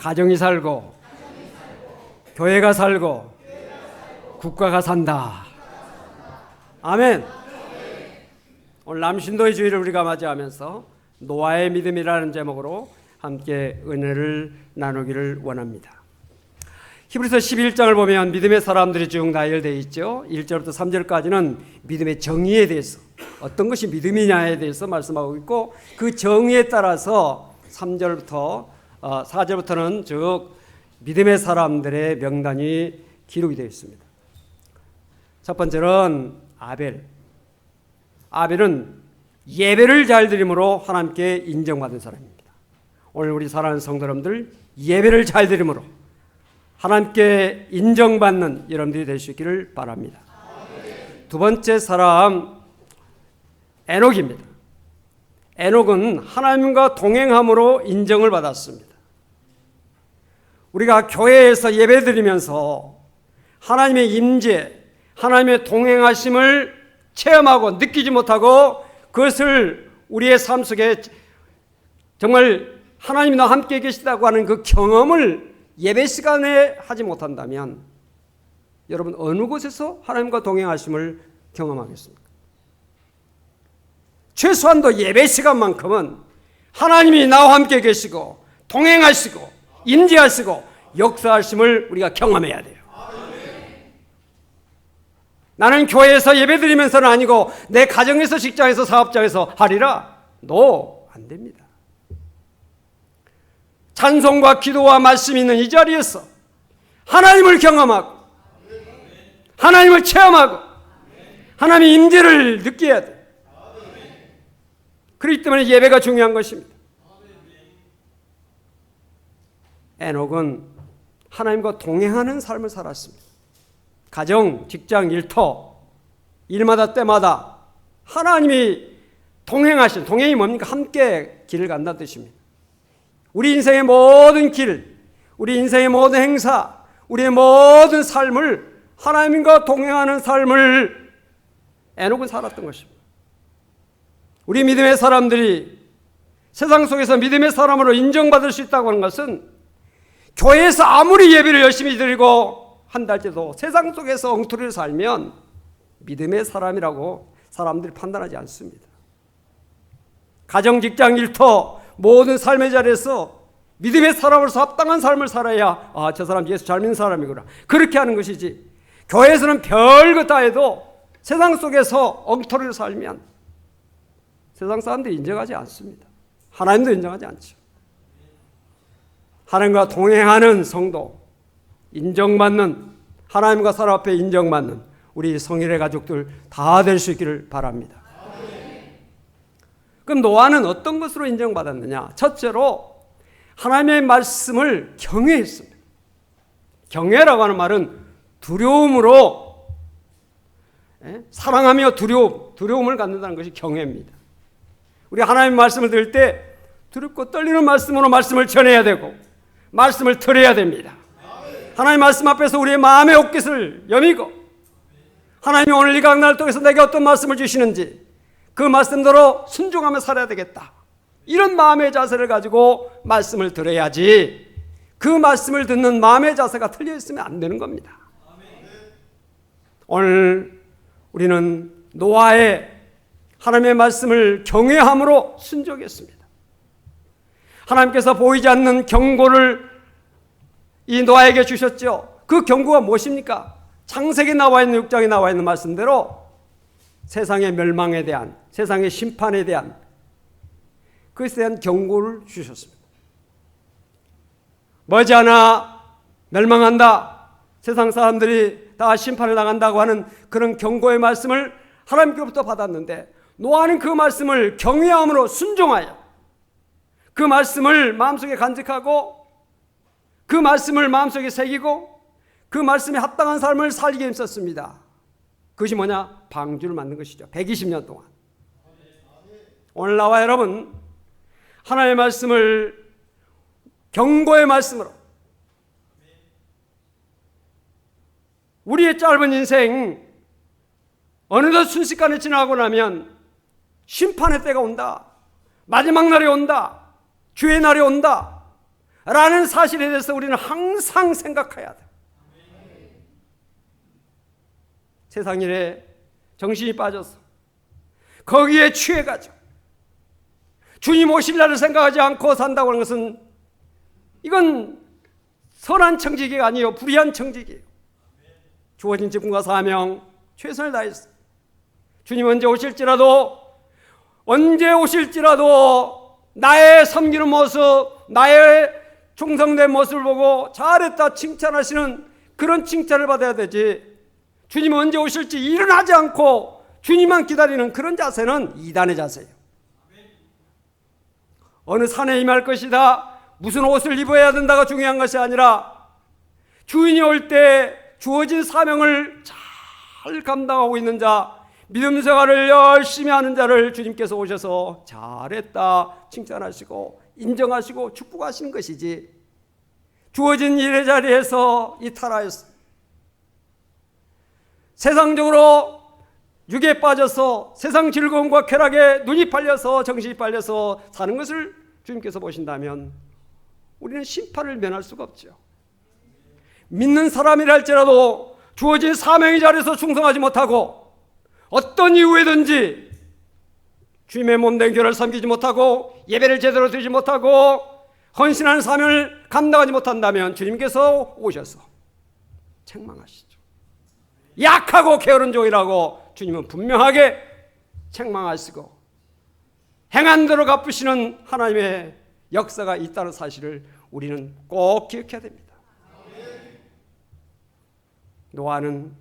가정이 살고 교회가 살고 국가가 산다. 아멘. 오늘 남신도의 주일을 우리가 맞이하면서 노아의 믿음이라는 제목으로 함께 은혜를 나누기를 원합니다. 히브리서 11장을 보면 믿음의 사람들이 쭉 나열되어 있죠. 1절부터 3절까지는 믿음의 정의에 대해서, 어떤 것이 믿음이냐에 대해서 말씀하고 있고, 그 정의에 따라서 3절부터 4절부터는 즉 믿음의 사람들의 명단이 기록이 되어 있습니다. 첫 번째는 아벨. 아벨은 예배를 잘 드림으로 하나님께 인정받은 사람입니다. 오늘 우리 사랑하는 성도 여러분들, 예배를 잘 드림으로 하나님께 인정받는 여러분들이 될 수 있기를 바랍니다. 두 번째 사람 에녹입니다. 에녹은 하나님과 동행함으로 인정을 받았습니다. 우리가 교회에서 예배드리면서 하나님의 임재, 하나님의 동행하심을 체험하고 느끼지 못하고 그것을 우리의 삶 속에 정말 하나님이 나와 함께 계시다고 하는 그 경험을 예배 시간에 하지 못한다면 여러분 어느 곳에서 하나님과 동행하심을 경험하겠습니까? 최소한도 예배 시간만큼은 하나님이 나와 함께 계시고 동행하시고 임재하시고 역사하심을 우리가 경험해야 돼요. 나는 교회에서 예배드리면서는 아니고 내 가정에서 직장에서 사업장에서 하리라? 노, 안 됩니다. 찬송과 기도와 말씀이 있는 이 자리에서 하나님을 경험하고 하나님을 체험하고 하나님의 임재를 느껴야 돼요. 그렇기 때문에 예배가 중요한 것입니다. 에녹은 하나님과 동행하는 삶을 살았습니다. 가정, 직장, 일터, 일마다 때마다 하나님이 동행하신, 동행이 뭡니까? 함께 길을 간다는 뜻입니다. 우리 인생의 모든 길, 우리 인생의 모든 행사, 우리의 모든 삶을 하나님과 동행하는 삶을 에녹은 살았던 것입니다. 우리 믿음의 사람들이 세상 속에서 믿음의 사람으로 인정받을 수 있다고 하는 것은 교회에서 아무리 예배를 열심히 드리고 한다 할지라도 세상 속에서 엉터리를 살면 믿음의 사람이라고 사람들이 판단하지 않습니다. 가정, 직장, 일터 모든 삶의 자리에서 믿음의 사람으로서 합당한 삶을 살아야 저 사람 예수 잘 믿는 사람이구나 그렇게 하는 것이지, 교회에서는 별거 다 해도 세상 속에서 엉터리를 살면 세상 사람들이 인정하지 않습니다. 하나님도 인정하지 않죠. 하나님과 동행하는 성도, 인정받는, 하나님과 사람 앞에 인정받는 우리 성일의 가족들 다 될 수 있기를 바랍니다. 그럼 노아는 어떤 것으로 인정받았느냐? 첫째로 하나님의 말씀을 경외했습니다. 경외라고 하는 말은 두려움으로, 사랑하며 두려움을 갖는다는 것이 경외입니다. 우리 하나님의 말씀을 들을 때 두렵고 떨리는 말씀으로 말씀을 전해야 되고 말씀을 들어야 됩니다. 하나님 말씀 앞에서 우리의 마음의 옷깃을 여미고 하나님이 오늘 이 강단을 통해서 내게 어떤 말씀을 주시는지 그 말씀대로 순종하며 살아야 되겠다, 이런 마음의 자세를 가지고 말씀을 들어야지 그 말씀을 듣는 마음의 자세가 틀려 있으면 안 되는 겁니다. 오늘 우리는 노아의 하나님의 말씀을 경외함으로 순종했습니다. 하나님께서 보이지 않는 경고를 이 노아에게 주셨죠. 그 경고가 무엇입니까? 창세기에 나와 있는 6장에 나와 있는 말씀대로 세상의 멸망에 대한, 세상의 심판에 대한, 그것에 대한 경고를 주셨습니다. 머지않아 멸망한다, 세상 사람들이 다 심판을 당한다고 하는 그런 경고의 말씀을 하나님께로부터 받았는데 노아는 그 말씀을 경외함으로 순종하여 그 말씀을 마음속에 간직하고 그 말씀을 마음속에 새기고 그 말씀에 합당한 삶을 살기에 힘썼습니다. 그것이 뭐냐? 방주를 만든 것이죠. 120년 동안. 오늘 나와 여러분 하나님의 말씀을 경고의 말씀으로 우리의 짧은 인생 어느덧 순식간에 지나고 나면 심판의 때가 온다, 마지막 날이 온다, 주의 날이 온다, 라는 사실에 대해서 우리는 항상 생각해야 돼. 세상 일에 정신이 빠져서 거기에 취해가지고 주님 오실 날을 생각하지 않고 산다고 하는 것은 이건 선한 청지기가 아니에요. 불의한 청지기예요. 주어진 직분과 사명 최선을 다했어요. 주님 언제 오실지라도 나의 섬기는 모습, 나의 충성된 모습을 보고 잘했다 칭찬하시는 그런 칭찬을 받아야 되지. 주님 언제 오실지 일어나지 않고 주님만 기다리는 그런 자세는 이단의 자세예요. 어느 산에 임할 것이다, 무슨 옷을 입어야 된다가 중요한 것이 아니라 주인이 올 때 주어진 사명을 잘 감당하고 있는 자, 믿음 생활을 열심히 하는 자를 주님께서 오셔서 잘했다 칭찬하시고 인정하시고 축복하시는 것이지, 주어진 일의 자리에서 이탈하였어 세상적으로 육에 빠져서 세상 즐거움과 쾌락에 눈이 팔려서 정신이 팔려서 사는 것을 주님께서 보신다면 우리는 심판을 면할 수가 없죠. 믿는 사람이라 할지라도 주어진 사명의 자리에서 충성하지 못하고 어떤 이유에든지 주님의 몸된 교회를 섬기지 못하고 예배를 제대로 드리지 못하고 헌신하는 사명을 감당하지 못한다면 주님께서 오셔서 책망하시죠. 약하고 게으른 종이라고 주님은 분명하게 책망하시고 행한 대로 갚으시는 하나님의 역사가 있다는 사실을 우리는 꼭 기억해야 됩니다. 노아는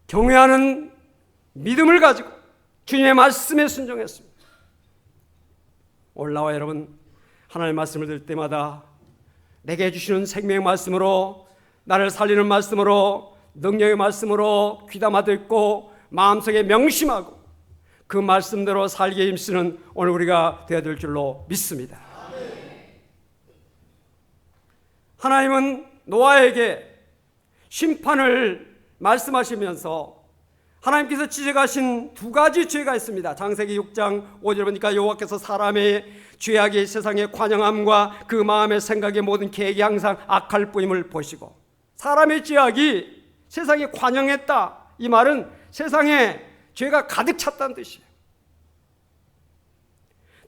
경외하는 믿음을 가지고 주님의 말씀에 순종했습니다. 올라와 여러분, 하나님의 말씀을 들을 때마다 내게 주시는 생명의 말씀으로, 나를 살리는 말씀으로, 능력의 말씀으로 귀담아 듣고 마음속에 명심하고 그 말씀대로 살기에 힘쓰는 오늘 우리가 되어야 될 줄로 믿습니다. 하나님은 노아에게 심판을 말씀하시면서 하나님께서 지적하신 두 가지 죄가 있습니다. 창세기 6장 5절 보니까 여호와께서 사람의 죄악이 세상의 관영함과 그 마음의 생각의 모든 계획이 항상 악할 뿐임을 보시고, 사람의 죄악이 세상에 관영했다, 이 말은 세상에 죄가 가득 찼다는 뜻이에요.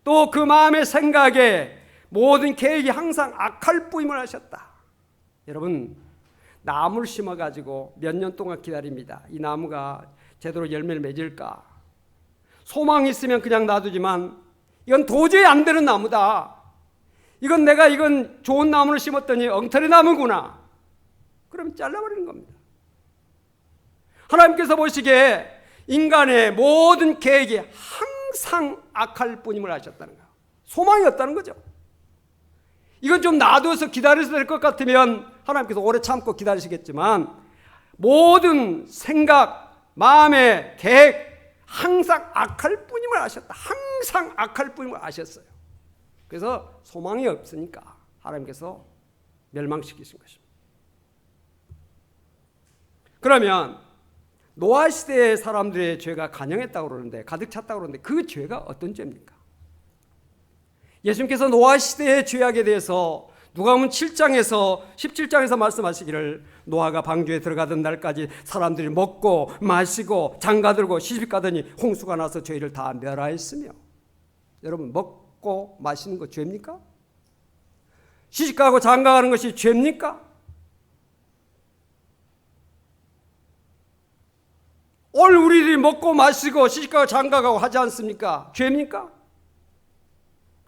또 그 마음의 생각에 모든 계획이 항상 악할 뿐임을 하셨다. 여러분, 나무를 심어가지고 몇 년 동안 기다립니다. 이 나무가 제대로 열매를 맺을까? 소망이 있으면 그냥 놔두지만 이건 도저히 안 되는 나무다. 이건 좋은 나무를 심었더니 엉터리 나무구나. 그러면 잘라버리는 겁니다. 하나님께서 보시기에 인간의 모든 계획이 항상 악할 뿐임을 하셨다는 거예요. 소망이 없다는 거죠. 이건 좀 놔둬서 기다려서 될 것 같으면 하나님께서 오래 참고 기다리시겠지만 모든 생각, 마음의 계획 항상 악할 뿐임을 아셨다. 항상 악할 뿐임을 아셨어요. 그래서 소망이 없으니까 하나님께서 멸망시키신 것입니다. 그러면 노아 시대의 사람들의 죄가 간영했다고 그러는데, 가득 찼다고 그러는데 그 죄가 어떤 죄입니까? 예수님께서 노아 시대의 죄악에 대해서 누가복음 7장에서 17장에서 말씀하시기를, 노아가 방주에 들어가던 날까지 사람들이 먹고 마시고 장가들고 시집가더니 홍수가 나서 저희를 다 멸하였으며. 여러분, 먹고 마시는 거 죄입니까? 시집가고 장가가는 것이 죄입니까? 오늘 우리들이 먹고 마시고 시집가고 장가가고 하지 않습니까? 죄입니까?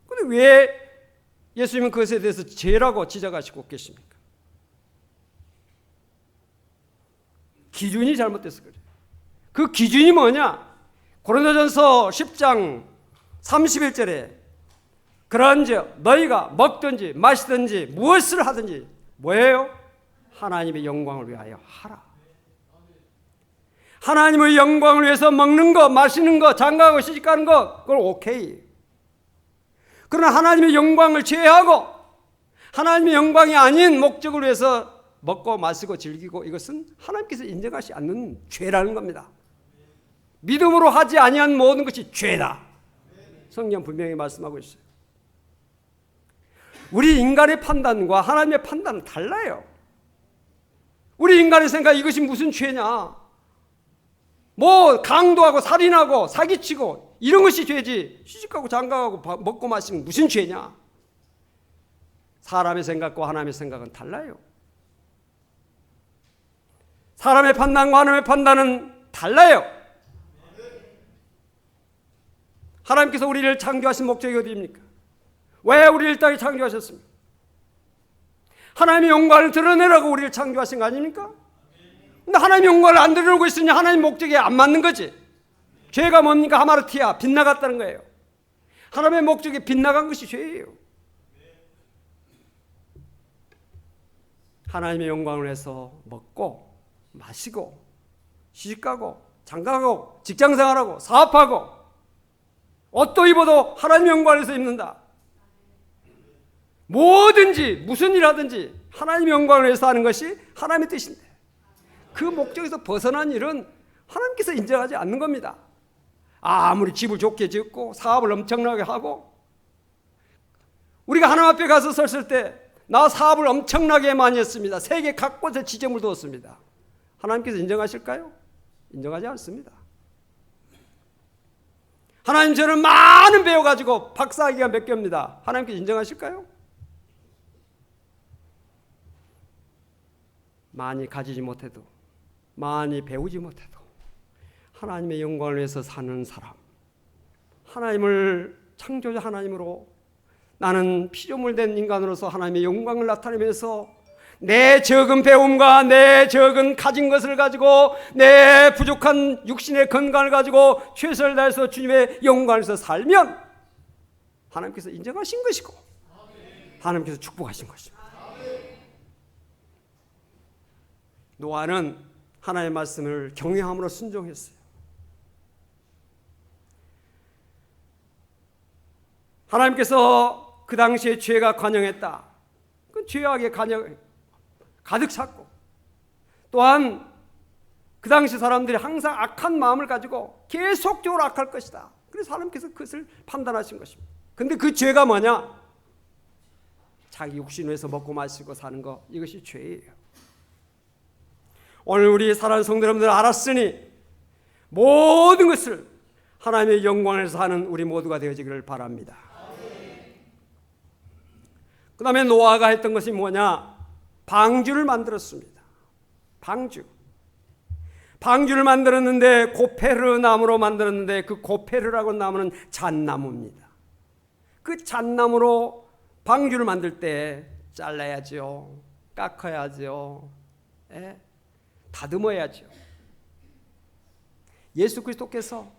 그런데 왜 예수님은 그것에 대해서 죄라고 지적하시고 계십니까? 기준이 잘못돼서 그래요. 그 기준이 뭐냐? 고린도전서 10장 31절에 그러한즉 너희가 먹든지 마시든지 무엇을 하든지 뭐예요? 하나님의 영광을 위하여 하라. 하나님의 영광을 위해서 먹는 거, 마시는 거, 장가가고 시집가는 거, 그걸 오케이. 그러나 하나님의 영광을 제외하고 하나님의 영광이 아닌 목적을 위해서 먹고 마시고 즐기고, 이것은 하나님께서 인정하지 않는 죄라는 겁니다. 믿음으로 하지 아니한 모든 것이 죄다. 성경 분명히 말씀하고 있어요. 우리 인간의 판단과 하나님의 판단은 달라요. 우리 인간의 생각, 이것이 무슨 죄냐? 뭐 강도하고 살인하고 사기치고 이런 것이 죄지, 시집가고 장가가고 먹고 마시는 무슨 죄냐? 사람의 생각과 하나님의 생각은 달라요. 사람의 판단과 하나님의 판단은 달라요. 하나님께서 우리를 창조하신 목적이 어디입니까? 왜 우리를 땅에 창조하셨습니까? 하나님의 영광을 드러내라고 우리를 창조하신 거 아닙니까? 근데 하나님의 영광을 안 드러내고 있으니 하나님 목적에 안 맞는 거지. 죄가 뭡니까? 하마르티아, 빗나갔다는 거예요. 하나님의 목적에 빗나간 것이 죄예요. 하나님의 영광을 위해서 먹고 마시고 시집가고 장가가고 직장생활하고 사업하고 옷도 입어도 하나님의 영광을 위해서 입는다. 뭐든지 무슨 일 하든지 하나님의 영광을 위해서 하는 것이 하나님의 뜻인데, 그 목적에서 벗어난 일은 하나님께서 인정하지 않는 겁니다. 아무리 집을 좋게 짓고 사업을 엄청나게 하고, 우리가 하나님 앞에 가서 섰을 때 나 사업을 엄청나게 많이 했습니다. 세계 각곳에 지점을 두었습니다. 하나님께서 인정하실까요? 인정하지 않습니다. 하나님, 저는 많은 배워가지고 박사학위가 몇 개입니다. 하나님께서 인정하실까요? 많이 가지지 못해도, 많이 배우지 못해도 하나님의 영광을 위해서 사는 사람, 하나님을 창조자 하나님으로, 나는 피조물 된 인간으로서 하나님의 영광을 나타내면서 내 적은 배움과 내 적은 가진 것을 가지고 내 부족한 육신의 건강을 가지고 최선을 다해서 주님의 영광에서 살면 하나님께서 인정하신 것이고 하나님께서 축복하신 것입니다. 노아는 하나님의 말씀을 경외함으로 순종했어요. 하나님께서 그 당시에 죄가 관영했다. 그 죄악의 관영 가득 찼고, 또한 그 당시 사람들이 항상 악한 마음을 가지고 계속적으로 악할 것이다. 그래서 하나님께서 그것을 판단하신 것입니다. 근데 그 죄가 뭐냐? 자기 육신 위해서 먹고 마시고 사는 것, 이것이 죄예요. 오늘 우리 사랑하는 성도 여러분들 알았으니 모든 것을 하나님의 영광에서 하는 우리 모두가 되어지기를 바랍니다. 그 다음에 노아가 했던 것이 뭐냐? 방주를 만들었습니다. 방주를 만들었는데 고페르 나무로 만들었는데, 그 고페르라고 나무는 잣나무입니다. 그 잣나무로 방주를 만들 때 잘라야죠, 깎아야죠, 다듬어야죠. 예수 그리스도께서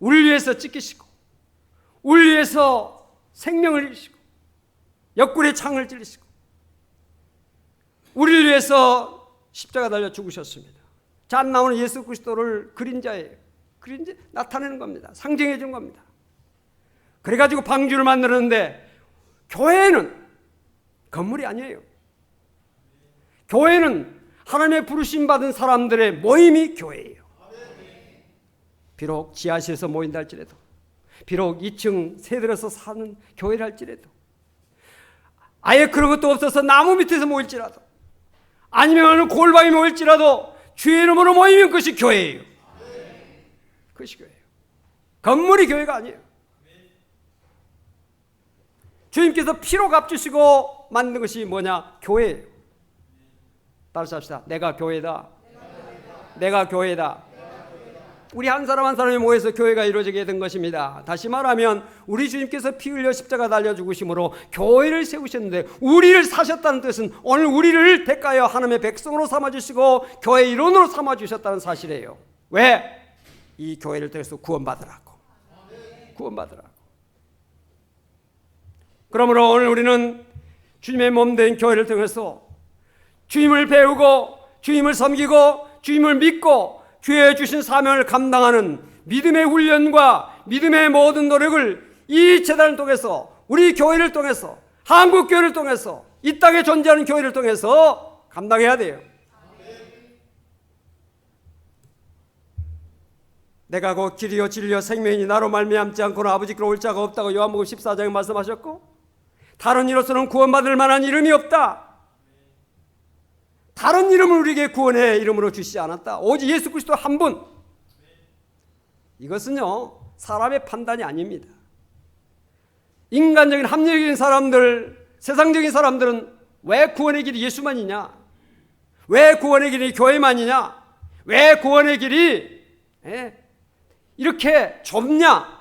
우리를 위해서 찢기시고 우리를 위해서 생명을 잃으시고 옆구리에 창을 찔리시고 우리를 위해서 십자가 달려 죽으셨습니다. 잣나무는 예수 그리스도를 그림자예요. 그림자 나타내는 겁니다. 상징해 준 겁니다. 그래가지고 방주를 만들었는데, 교회는 건물이 아니에요. 교회는 하나님의 부르심 받은 사람들의 모임이 교회예요. 비록 지하실에서 모인다 할지라도, 비록 2층 새들어서 사는 교회를 할지라도, 아예 그런 것도 없어서 나무 밑에서 모일지라도, 아니면 골방에 모일지라도 주의 이름으로 모이면 그것이 교회예요. 그것이 교회예요. 건물이 교회가 아니에요. 주님께서 피로 값주시고 만든 것이 뭐냐? 교회예요. 따라서 합시다. 내가 교회다. 내가 교회다. 우리 한 사람 한 사람이 모여서 교회가 이루어지게 된 것입니다. 다시 말하면 우리 주님께서 피 흘려 십자가 달려 죽으심으로 교회를 세우셨는데, 우리를 사셨다는 뜻은 오늘 우리를 대가하여 하나님의 백성으로 삼아주시고 교회 일원으로 삼아주셨다는 사실이에요. 왜? 이 교회를 통해서 구원받으라고. 구원받으라고. 그러므로 오늘 우리는 주님의 몸된 교회를 통해서 주님을 배우고 주님을 섬기고 주님을 믿고 주의 주신 사명을 감당하는 믿음의 훈련과 믿음의 모든 노력을 이 재단을 통해서, 우리 교회를 통해서, 한국 교회를 통해서, 이 땅에 존재하는 교회를 통해서 감당해야 돼요. 내가 곧 길이요 진리요 생명이니 나로 말미암지 않고는 아버지께로 올 자가 없다고 요한복음 14장에 말씀하셨고, 다른 이로서는 구원받을 만한 이름이 없다. 다른 이름을 우리에게 구원의 이름으로 주시지 않았다. 오직 예수 그리스도 한 분. 이것은요, 사람의 판단이 아닙니다. 인간적인 합리적인 사람들, 세상적인 사람들은 왜 구원의 길이 예수만이냐? 왜 구원의 길이 교회만이냐? 왜 구원의 길이 이렇게 좁냐?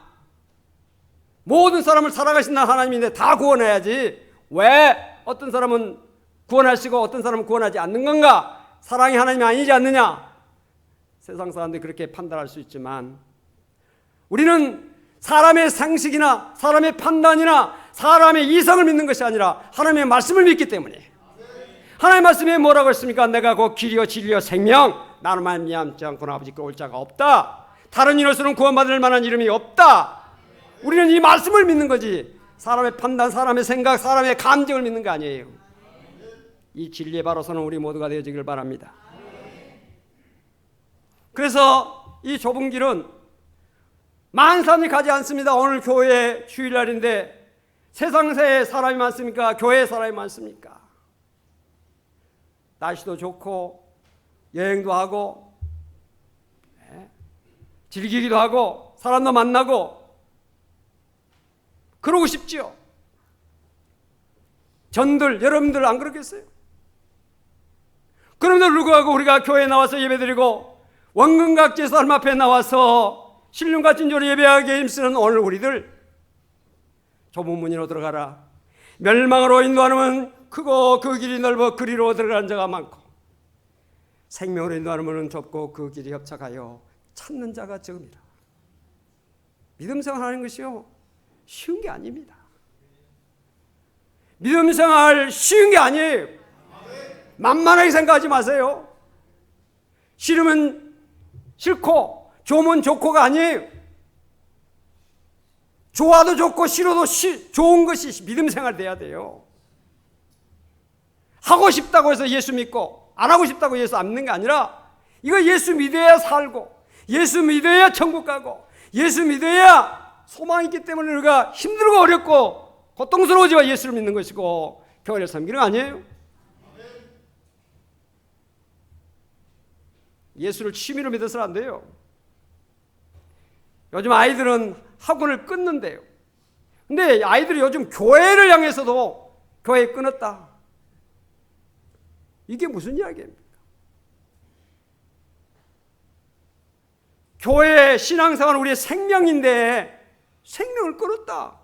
모든 사람을 살아가신 하나님인데 다 구원해야지 왜 어떤 사람은 구원하시고 어떤 사람은 구원하지 않는 건가? 사랑이 하나님이 아니지 않느냐? 세상 사람들이 그렇게 판단할 수 있지만 우리는 사람의 상식이나 사람의 판단이나 사람의 이성을 믿는 것이 아니라 하나님의 말씀을 믿기 때문에 하나님의 말씀에 뭐라고 했습니까? 내가 곧 길이요 진리요 생명 나로 말미암지 않고는 아버지께 올 자가 없다. 다른 이로서는 구원받을 만한 이름이 없다. 우리는 이 말씀을 믿는 거지 사람의 판단, 사람의 생각, 사람의 감정을 믿는 거 아니에요. 이 진리의 바로서는 우리 모두가 되어지길 바랍니다. 그래서 이 좁은 길은 많은 사람이 가지 않습니다. 오늘 교회 주일날인데 세상에 사람이 많습니까? 교회에 사람이 많습니까? 날씨도 좋고 여행도 하고 즐기기도 하고 사람도 만나고 그러고 싶지요. 전들 여러분들 안 그렇겠어요? 그럼에도 불구하고 우리가 교회에 나와서 예배드리고 원근각지에서 하나님 앞에 나와서 신령과 진조로 예배하기에 힘쓰는 오늘 우리들 좁은 문으로 들어가라. 멸망으로 인도하는 크고 그 길이 넓어 그리로 들어가는 자가 많고 생명으로 인도하는 문은 좁고 그 길이 협착하여 찾는 자가 적음이라. 믿음 생활하는 것이요 쉬운 게 아닙니다. 믿음 생활 쉬운 게 아니에요. 만만하게 생각하지 마세요. 싫으면 싫고 좋으면 좋고가 아니에요. 좋아도 좋고 싫어도 좋은 것이 믿음 생활 돼야 돼요. 하고 싶다고 해서 예수 믿고 안 하고 싶다고 예수 안 믿는 게 아니라 이거 예수 믿어야 살고 예수 믿어야 천국 가고 예수 믿어야 소망이 있기 때문에 우리가 힘들고 어렵고 고통스러워지와 예수를 믿는 것이고 교회를 섬기는 거 아니에요? 예수를 취미로 믿어서는 안 돼요. 요즘 아이들은 학원을 끊는데요. 근데 아이들이 요즘 교회를 향해서도 교회 끊었다. 이게 무슨 이야기입니까? 교회 신앙생활은 우리의 생명인데 생명을 끊었다.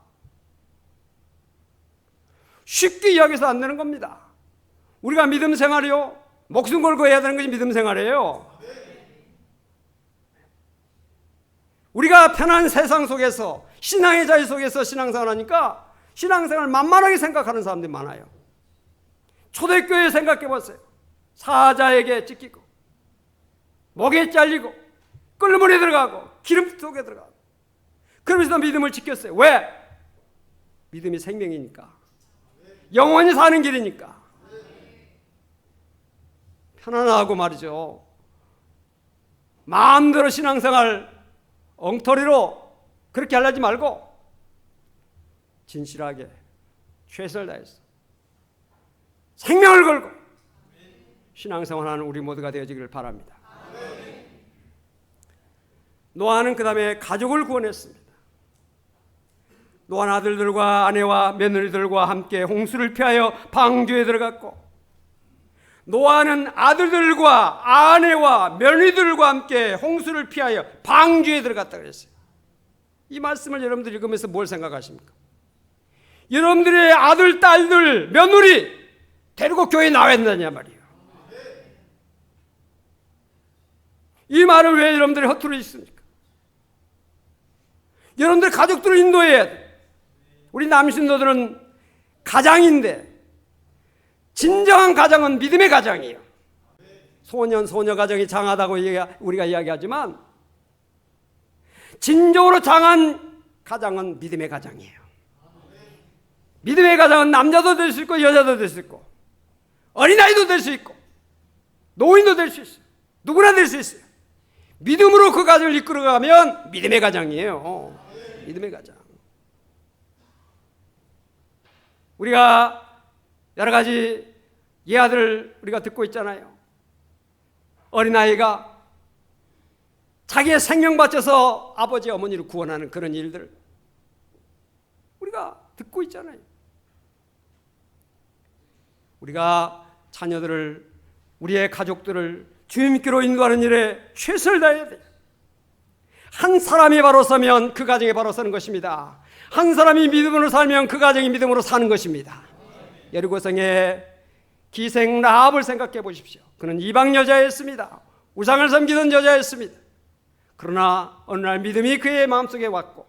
쉽게 이야기해서 안 되는 겁니다. 우리가 믿음 생활이요 목숨 걸고 해야 되는 것이 믿음 생활이에요. 우리가 편한 세상 속에서 신앙의 자유 속에서 신앙생활 하니까 신앙생활을 만만하게 생각하는 사람들이 많아요. 초대교회 생각해 보세요. 사자에게 찢기고 목에 잘리고 끓는 물에 들어가고 기름 속에 들어가고 그러면서 믿음을 지켰어요. 왜? 믿음이 생명이니까 영원히 사는 길이니까 편안하고 말이죠. 마음대로 신앙생활 엉터리로 그렇게 하려지 말고 진실하게 최선을 다해서 생명을 걸고 신앙생활하는 우리 모두가 되어지기를 바랍니다. 노아는 그 다음에 가족을 구원했습니다. 노아는 아들들과 아내와 며느리들과 함께 홍수를 피하여 방주에 들어갔고 노아는 아들들과 아내와 며느리들과 함께 홍수를 피하여 방주에 들어갔다 그랬어요. 이 말씀을 여러분들 읽으면서 뭘 생각하십니까? 여러분들의 아들, 딸들, 며느리 데리고 교회에 나와야 된다냐 말이에요. 이 말을 왜 여러분들이 허투루 있습니까? 여러분들 가족들을 인도해야 돼. 우리 남신도들은 가장인데 진정한 가정은 믿음의 가정이에요. 소년, 소녀 가정이 장하다고 우리가 이야기하지만 진정으로 장한 가정은 믿음의 가정이에요. 믿음의 가정은 남자도 될 수 있고 여자도 될 수 있고 어린아이도 될 수 있고 노인도 될 수 있어요. 누구나 될 수 있어요. 믿음으로 그 가정을 이끌어가면 믿음의 가정이에요. 믿음의 가정. 우리가 여러 가지 예화들 우리가 듣고 있잖아요. 어린아이가 자기의 생명 바쳐서 아버지 어머니를 구원하는 그런 일들 우리가 듣고 있잖아요. 우리가 자녀들을, 우리의 가족들을 주님께로 인도하는 일에 최선을 다해야 돼요. 한 사람이 바로 서면 그 가정이 바로 서는 것입니다. 한 사람이 믿음으로 살면 그 가정이 믿음으로 사는 것입니다. 여리고성의 기생 라합을 생각해 보십시오. 그는 이방 여자였습니다. 우상을 섬기던 여자였습니다. 그러나 어느 날 믿음이 그의 마음속에 왔고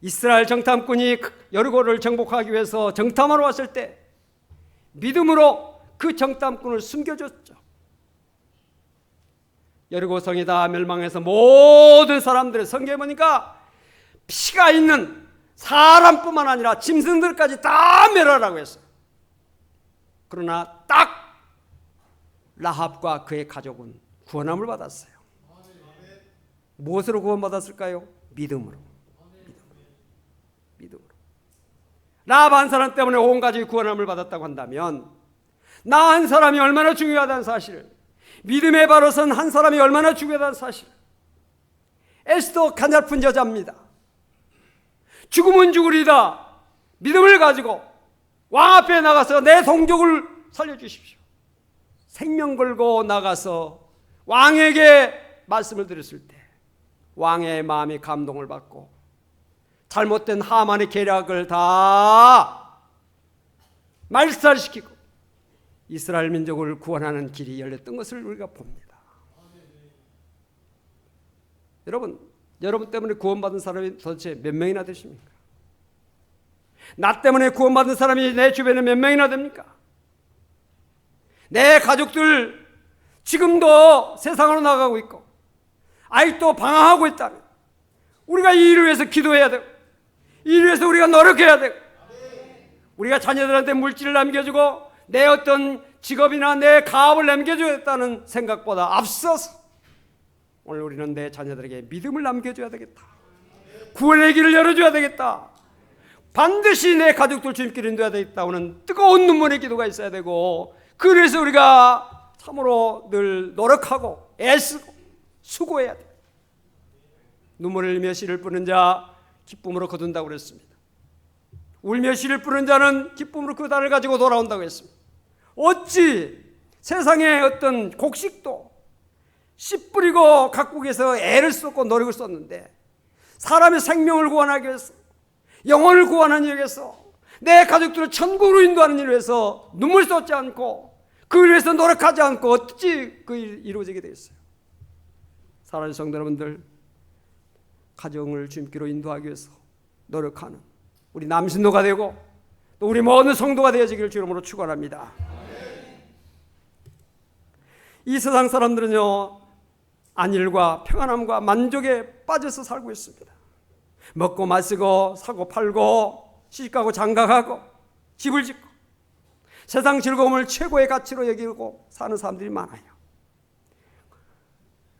이스라엘 정탐꾼이 여리고를 정복하기 위해서 정탐하러 왔을 때 믿음으로 그 정탐꾼을 숨겨줬죠. 여리고성이 다 멸망해서 모든 사람들의, 성경에 보니까 피가 있는 사람뿐만 아니라 짐승들까지 다 멸하라고 했어요. 그러나 딱 라합과 그의 가족은 구원함을 받았어요. 무엇으로 구원받았을까요? 믿음으로. 믿음으로. 라합 한 사람 때문에 온 가족이 구원함을 받았다고 한다면 나 한 사람이 얼마나 중요하다는 사실, 믿음에 바로 선 한 사람이 얼마나 중요하다는 사실. 에스더 가냘픈 여자입니다. 죽으면 죽으리다 믿음을 가지고 왕 앞에 나가서 내 동족을 살려주십시오. 생명 걸고 나가서 왕에게 말씀을 드렸을 때 왕의 마음이 감동을 받고 잘못된 하만의 계략을 다 말살시키고 이스라엘 민족을 구원하는 길이 열렸던 것을 우리가 봅니다. 여러분 때문에 구원받은 사람이 도대체 몇 명이나 되십니까? 나 때문에 구원받은 사람이 내 주변에 몇 명이나 됩니까? 내 가족들 지금도 세상으로 나가고 있고 아직도 방황하고 있다면 우리가 이 일을 위해서 기도해야 되고 이 일을 위해서 우리가 노력해야 되고 우리가 자녀들한테 물질을 남겨주고 내 어떤 직업이나 내 가업을 남겨주겠다는 생각보다 앞서서 오늘 우리는 내 자녀들에게 믿음을 남겨줘야 되겠다. 구원의 길을 열어줘야 되겠다. 반드시 내 가족들 주님께 인도해야 되겠다 하는 뜨거운 눈물의 기도가 있어야 되고, 그래서 우리가 참으로 늘 노력하고 애쓰고 수고해야 돼. 눈물을 흘리며 씨를 뿌는 자 기쁨으로 거둔다고 그랬습니다. 울며 씨를 뿌는 자는 기쁨으로 그 단을 가지고 돌아온다고 했습니다. 어찌 세상의 어떤 곡식도 씨 뿌리고 각국에서 애를 쏟고 노력을 쏟는데 사람의 생명을 구원하기 위해서, 영혼을 구원하기 위해서, 내 가족들을 천국으로 인도하는 일을 위해서 눈물 쏟지 않고 그를 위해서 노력하지 않고 어찌 그 일이 이루어지게 되겠어요? 사랑하는 성도 여러분들, 가정을 주님께로 인도하기 위해서 노력하는 우리 남신도가 되고 또 우리 모든 성도가 되어지기를 주님으로 축원합니다. 이 세상 사람들은요, 안일과 평안함과 만족에 빠져서 살고 있습니다. 먹고 마시고 사고 팔고 시집가고 장가가고 집을 짓고 세상 즐거움을 최고의 가치로 여기고 사는 사람들이 많아요.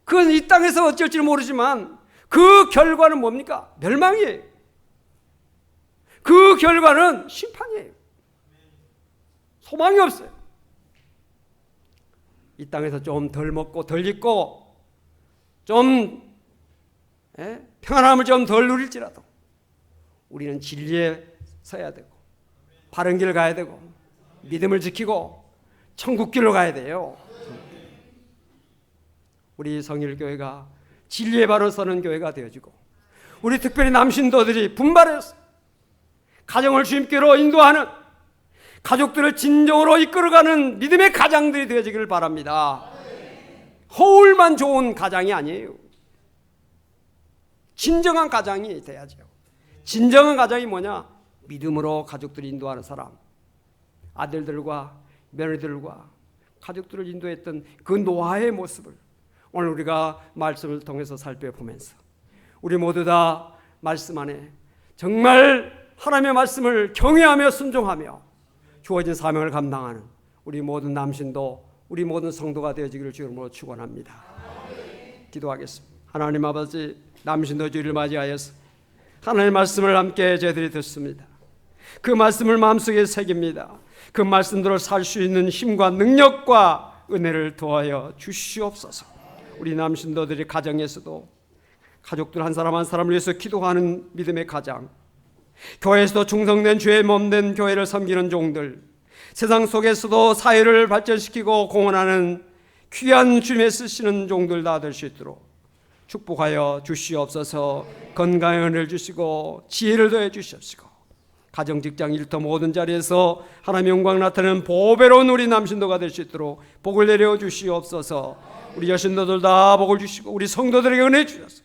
그건 이 땅에서 어쩔지 모르지만 그 결과는 뭡니까? 멸망이에요. 그 결과는 심판이에요. 소망이 없어요. 이 땅에서 좀 덜 먹고 덜 입고 좀 평안함을 좀 덜 누릴지라도 우리는 진리에 서야 되고 바른 길 가야 되고 믿음을 지키고 천국길로 가야 돼요. 우리 성일교회가 진리에 바로 서는 교회가 되어지고 우리 특별히 남신도들이 분발해서 가정을 주님께로 인도하는, 가족들을 진정으로 이끌어가는 믿음의 가장들이 되어지기를 바랍니다. 허울만 좋은 가장이 아니에요. 진정한 가장이 돼야죠. 진정한 가장이 뭐냐? 믿음으로 가족들을 인도하는 사람, 아들들과 며느리들과 가족들을 인도했던 그 노아의 모습을 오늘 우리가 말씀을 통해서 살펴보면서 우리 모두 다 말씀 안에 정말 하나님의 말씀을 경외하며 순종하며 주어진 사명을 감당하는 우리 모든 남신도, 우리 모든 성도가 되어지기를 주님으로 축원합니다. 기도하겠습니다. 하나님 아버지, 남신도 주일을 맞이하여서 하나님의 말씀을 함께 저희들이 듣습니다. 그 말씀을 마음속에 새깁니다. 그 말씀대로 살 수 있는 힘과 능력과 은혜를 도하여 주시옵소서. 우리 남신도들이 가정에서도 가족들 한 사람 한 사람을 위해서 기도하는 믿음의 가장, 교회에서도 충성된 주의 몸된 교회를 섬기는 종들, 세상 속에서도 사회를 발전시키고 공헌하는 귀한 주님의 쓰시는 종들 다 될 수 있도록 축복하여 주시옵소서. 건강의 은혜를 주시고 지혜를 더해 주시옵시고, 가정, 직장, 일터 모든 자리에서 하나님의 영광 나타내는 보배로운 우리 남신도가 될 수 있도록 복을 내려 주시옵소서. 우리 여신도들 다 복을 주시고 우리 성도들에게 은혜 주셔서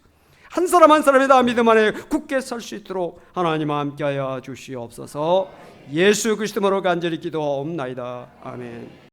한 사람 한 사람이 다 믿음 안에 굳게 설 수 있도록 하나님과 함께하여 주시옵소서. 예수 그리스도로 간절히 기도하옵나이다. 아멘.